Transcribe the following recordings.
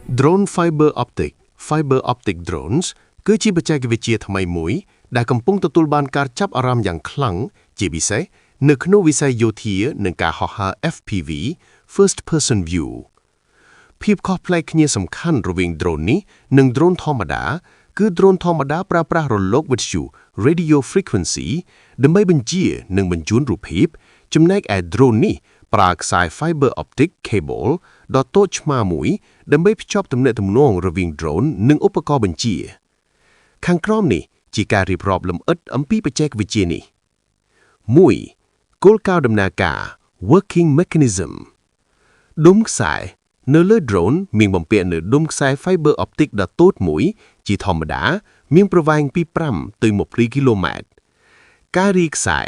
Drone Fiber Optic Drones គឺជាបច្ចេកវិទ្យាថ្មីមួយដែលកំពុងទទួលបានការចាប់អារម្មណ៍យ៉ាងខ្លាំងជាពិសេសនៅក្នុងវិស័យយោធានិងការហោះហើរ FPV First Person View ភាពខុសប្លែកគ្នាសំខាន់រវាង drone នេះនិង drone ធម្មតាគឺ drone ធម្មតាប្រើប្រាស់រលកវិទ្យុ Radio Frequency ដើម្បីបញ្ជានិងបញ្ជូនរូបភាពចំណែកឯ drone នេះប្រើខ្សែ Fiber Optic Cable ដ៏តូចឆ្មារមួយដើម្បីភ្ជាប់ទំនាក់ទំនងរវាង drone និងឧបករណ៍បញ្ជាខាងក្រោមនេះជាការរៀបរាប់លម្អិតអំពីបច្ចេកវិទ្យានេះ 1. គោលការណ៍ដំណើរការ Working Mechanism ដុំខ្សែនៅលើ drone មានបំពាក់នូវដុំខ្សែ Fiber Optic ដ៏តូចមួយជាធម្មតាមានប្រវែងពី5ទៅ20គីឡូម៉ែត្រការរីខ្សែ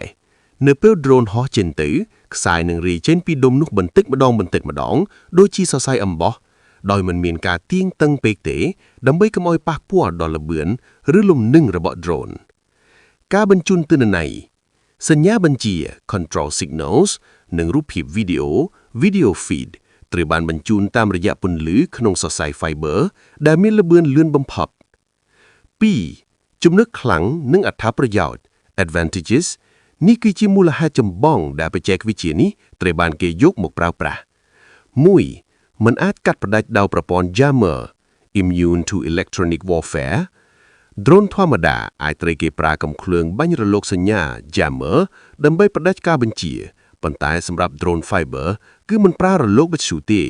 នៅពេល drone ហោះចេញទៅខ្សែនឹងរីចេញពីដុំនោះបន្តិចម្ដងដូចជាសរសៃអំបោះដោយមិនមានការទាញតឹងពេកទេដើម្បីកុំឲ្យប៉ះពាល់ដល់ល្បឿនឬលំនឹងរបស់ drone ការបញ្ជូនទិន្នន័យសញ្ញាបញ្ជា Control Signals និងរូបភាព Video Feed ត្រូវបានបញ្ជូនតាមរយៈពន្លឺក្នុងសរសៃ Fiber ដែលមានល្បឿនលឿនបំផុត 2. ចំណុចខ្លាំងនិងអត្ថប្រយោជន៍ Advantages នេះគឺជាមូលហេតុចម្បងដែលបច្ចេកវិទ្យានេះត្រូវបានគេយកមកប្រើប្រាស់ 1. มันអាចកាត់ផ្តាច់ដោយប្រព័ន្ធ Jammer Immune to Electronic Warfare Drone ធម្មតាអាចត្រូវគេប្រើកំភ្លើងបាញ់រលកសញ្ញា Jammer ដើម្បីផ្តាច់ការបញ្ជាប៉ុន្តែសម្រាប់ Drone Fiber គឺមិនប្រើរលកវិទ្យុទេ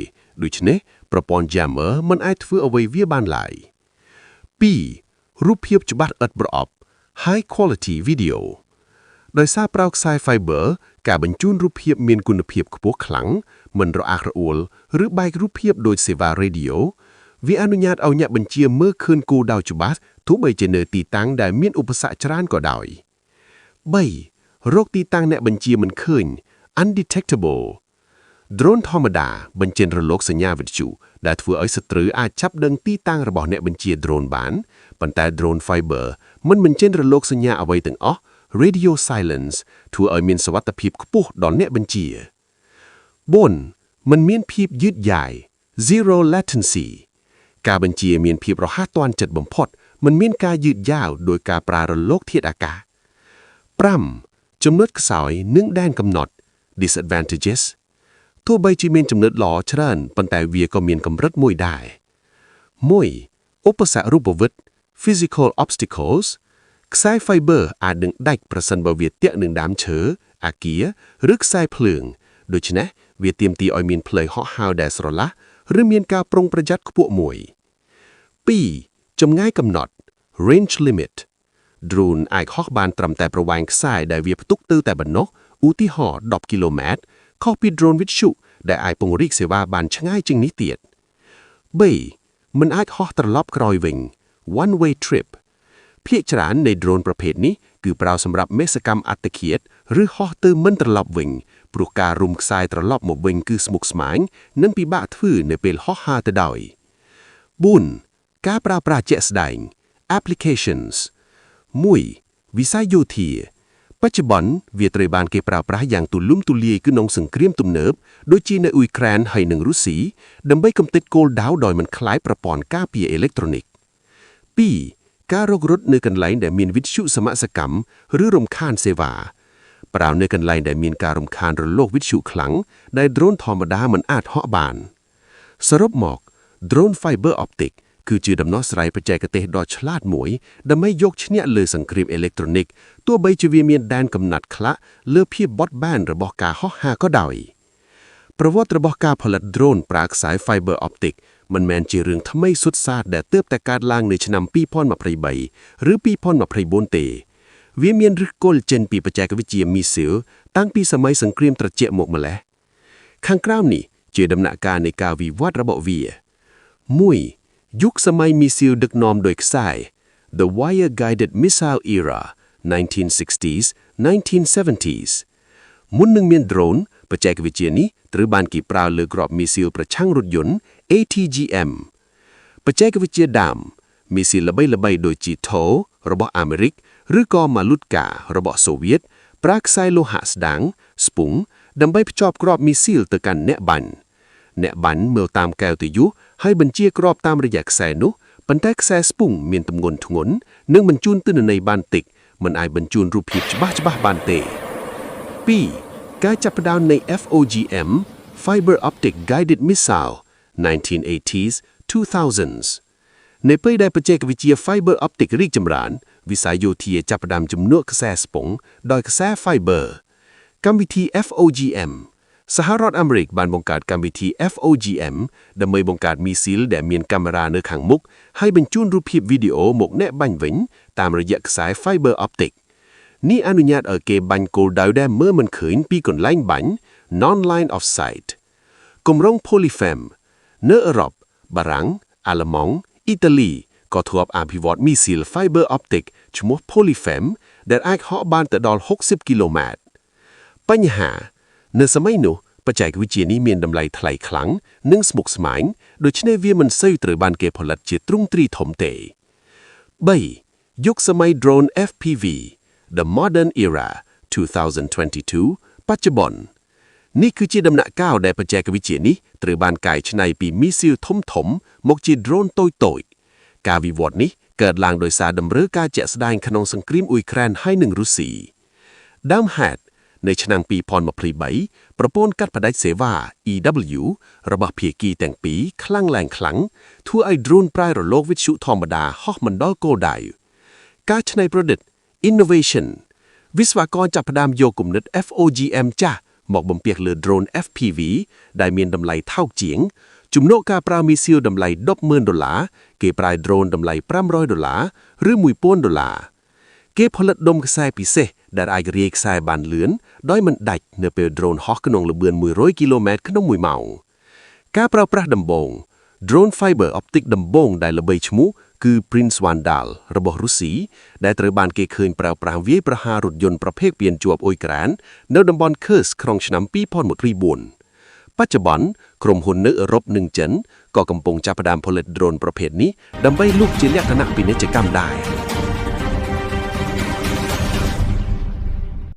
ដូច្នេះប្រព័ន្ធ Jammer មិនអាចធ្វើអ្វីវាបានឡើយ 2. រូបភាពច្បាស់ឥតប្រអប់ High Quality Videoដោយសារប្រើខ្សែ Fiber ការបញ្ជូនរូបភាពមានគុណភាពខ្ពស់ខ្លាំងមិនរអាក់រអួលឬបែករូបភាពដោយសេវា Radio វាអនុញ្ញាតឲ្យអ្នកបញ្ជាមើលឃើញគោលដៅច្បាស់ទោះបីជានៅទីតាំងដែលមានឧបសគ្គច្រើនក៏ដោយ 3. រកទីតាំងអ្នកបញ្ជាមិនឃើញ Undetectable Drone ធម្មតាបញ្ចេញរលកសញ្ញាវិទ្យុដែលធ្វើឲ្យសត្រូវអាចចាប់ដឹងទីតាំងរបស់អ្នកបញ្ជា Drone បានប៉ុន្តែ Drone Fiber មិនបញ្ចេញរលកសញ្ញាអ្វីទាំងអស់Radio Silence ធ្វើឲ្យមានសុវត្ថិភាពខ្ពស់ដល់អ្នកបញ្ជា 4. มันមានភាពយឺតយ៉ាវ Zero Latency ការបញ្ជាមានភាពរហ័សទាន់ចិត្តបំផុតមិនមានការយឺតយ៉ាវដោយការប្រើរលកធាតុអាកាស 5. ចំណុចខ្សោយនិងដែនកំណត់ Disadvantages ទោះបីជាមានចំណុចល្អច្រើនប៉ុន្តែវាក៏មានកម្រិតមួយដែរ 1. ឧបសគ្គរូបវិទ្យា Physical Obstaclesខ្សែ Fiber អាចនឹងដាច់ប្រសិនបើវាទាក់នឹងដើមឈើអាគារឬខ្សែភ្លើងដូច្នេះវាទាមទារឲ្យមានផ្លូវហោះហើរដែលស្រឡះឬមានការប្រុងប្រយ័ត្នខ្ពស់មួយ 2. ចម្ងាយកំណត់ Range Limit Drone អាចហោះបានត្រឹមតែប្រវែងខ្សែដែលវាផ្ទុកទៅតែប៉ុណ្ណោះឧទាហរណ៍10គីឡូម៉ែត្រខុសពី Drone វិទ្យុដែលអាចពង្រីកសេវាបានឆ្ងាយជាងនេះទៀត 3. มันអាចហោះត្រឡប់ក្រោយវិញ One Way Tripភាគច្រើននៃ drone ប្រភេទនេះគឺប្រើសម្រាប់មេសកម្មអត្តឃាតឬហោះទៅមិនត្រឡប់វិញព្រោះការរុំខ្សែត្រឡប់មកវិញគឺស្មុគស្មាញនិងពិបាកធ្វើនៅពេលហោះហើរទៅដោយ 4. ការប្រើប្រាស់ជាក់ស្ដែង Applications 1. វិស័យយោធាបច្ចុប្បន្នវាត្រូវបានគេប្រើប្រាស់យ៉ាងទូលំទូលាយក្នុងសង្គ្រាមទំនើបដូចជានៅអ៊ុយក្រែនហើយនិងរុស្ស៊ីដើម្បីកំទេចគោលដៅដោយមិនខ្លាយប្រព័ន្ធការពារអេឡិចត្រូនិក 2. ការរករត់នៅកន្លែងដែលមានវិទ្យុសមសកម្មឬរំខានសេវាប្រើនៅកន្លែងដែលមានការរំខានរលកវិទ្យុខ្លាំងដែល drone ធម្មតាមិនអាចហោះបានសរុបមក drone fiber optic គឺជាដំណោះស្រាយបច្ចេកទេសដ៏ឆ្លាតមួយដើម្បីយកឈ្នះលើសង្គ្រាមអេឡិចត្រូនិកទោះបីជាវាមានដែនកំណត់ខ្លះលើភាពបត់បែនរបស់ការហោះហើរក៏ដោយប្រវត្តិរបស់ការផលិត drone ប្រើខ្សែ fiber optic មិនមែនជារឿងថ្មីសុទ្ធសាធដែលទើបតែកើតឡើងនៅឆ្នាំ2023ឬ2024ទេវាមានឫសគល់ចេញពីបច្ចេកវិទ្យាមីស៊ីលតាំងពីសម័យសង្គ្រាមត្រជាក់មកម្ល៉េះខាងក្រោមនេះជាដំណាក់កាលនៃការវិវត្តរបស់វា 1. យុគសម័យមីស៊ីលដឹកនាំដោយខ្សែ The Wire Guided Missile Era 1960s 1970s មុននឹងមាន drone បច្ចេកវិទ្យានេះត្រូវបានគេប្រើលើគ្រាប់មីស៊ីលប្រឆាំងរថយន្ត ATGM បច្ចេកវិទ្យាដើមមីស៊ីលល្បីៗដូចជា TOW របស់អាមេរិកឬក៏ Malutka របស់សូវៀតប្រើខ្សែលោហៈស្ដាង ស្ពុងដើម្បីភ្ជាប់គ្រាប់មីស៊ីលទៅកាន់អ្នកបាញ់ អ្នកបាញ់មើលតាមកែវទៅយុហើយបញ្ជាក្របតាមរយៈខ្សែនោះប៉ុន្តែខ្សែស្ពង់មានទម្ងន់ធ្ងន់និងបញ្ជូនទិន្នន័យបានតិចមិនអាចបញ្ជូនរូបភាពច្បាស់ៗបានទេ 2. ការចាប់ផ្ដើមនៃ FOGM Fiber Optic Guided Missile 1980s 2000s នៅពេលដែលបច្ចេកវិទ្យា Fiber Optic រីកចម្រើនវិស័យយោធាចាប់ផ្ដើមជំនួសខ្សែស្ពង់ដោយខ្សែ Fiber កម្មវិធី FOGM សហរដ្ឋអាមេរិកបានបង្កើតកម្មវិធី FOGM ដើម្បីបង្កើតមីស៊ីលដែលមានកាមេរ៉ានៅខាងមុខហើយបញ្ជូនរូបភាពវីដេអូមកអ្នកបាញ់វិញតាមរយៈខ្សែ Fiber Optic នេះអនុញ្ញាតឲ្យគេបាញ់គោលដៅដែលមើលមិនឃើញពីកន្លែងបាញ់ Non-line of sight គម្រោង Polyfem នៅអឺរ៉ុបបារាំងអាល្លឺម៉ង់អ៊ីតាលីក៏ធ្លាប់អភិវឌ្ឍមីស៊ីល Fiber Optic ឈ្មោះ Polyfem ដែលអាចហោះបានទៅដល់60គីឡូម៉ែត្របញ្ហានៅសម័យនោះបច្ចេកវិទ្យានេះមានតម្លៃថ្លៃខ្លាំងនិងស្មុគស្មាញដូច្នេះវាមិនសូវត្រូវបានគេផលិតជាទ្រង់ទ្រីធំទេ 3. យុគសម័យ Drone FPV The Modern Era 2022 បច្ចុប្បន្ននេះគឺជាដំណាក់កាលដែលបច្ចេកវិទ្យានេះត្រូវបានកែច្នៃពីមីស៊ីលធំៗមកជា Drone តូចៗការវិវត្តនេះកើតឡើងដោយសារតម្រូវការជាក់ស្ដែងក្នុងសង្គ្រាមអ៊ុយក្រែនហើយនិងរុស្ស៊ីដើមហេតុនៅឆ្នាំ2023ប្រព័ន្ធកាត់ផ្តាច់សេវា EW របស់ភាគីទាំងពីរខ្លាំងឡើងខ្លាំងធ្វើឲ្យ drone ប្រាយរលកវិទ្យុធម្មតាហោះមិនដល់គោលដៅការច្នៃប្រឌិត Innovation វិស្វករចាប់ផ្ដើមយកគំនិត FOGM ចាស់មកបំពាក់លើ drone FPV ដែលមានតម្លៃថោកជាងជំនួសការប្រើមីស៊ីលតម្លៃ$10,000គេប្រើ drone តម្លៃ$500ឬ$1,000គេផលិតដុំខ្សែពិសេសដែលអាចរាយខ្សែបានលឿនដោយមិនដាច់នៅពេល drone ហោះក្នុងល្បឿន100គីឡូម៉ែត្រក្នុង1ម៉ោងការប្រើប្រាស់ដំបូង drone fiber optic ដំបូងដែលល្បីឈ្មោះគឺ Prince Vandal របស់រុស្ស៊ីដែលត្រូវបានគេឃើញប្រើប្រាស់វាយប្រហាររថយន្តប្រភេទពានជាប់អ៊ុយក្រែននៅតំបន់ Kursk ក្នុងឆ្នាំ2024បច្ចុប្បន្នក្រុមហ៊ុននៅអឺរ៉ុបនិងចិនក៏កំពុងចាប់ផ្ដើមផលិត drone ប្រភេទនេះដើម្បីលក់ជាលក្ខណៈពាណិជ្ជកម្មដែរ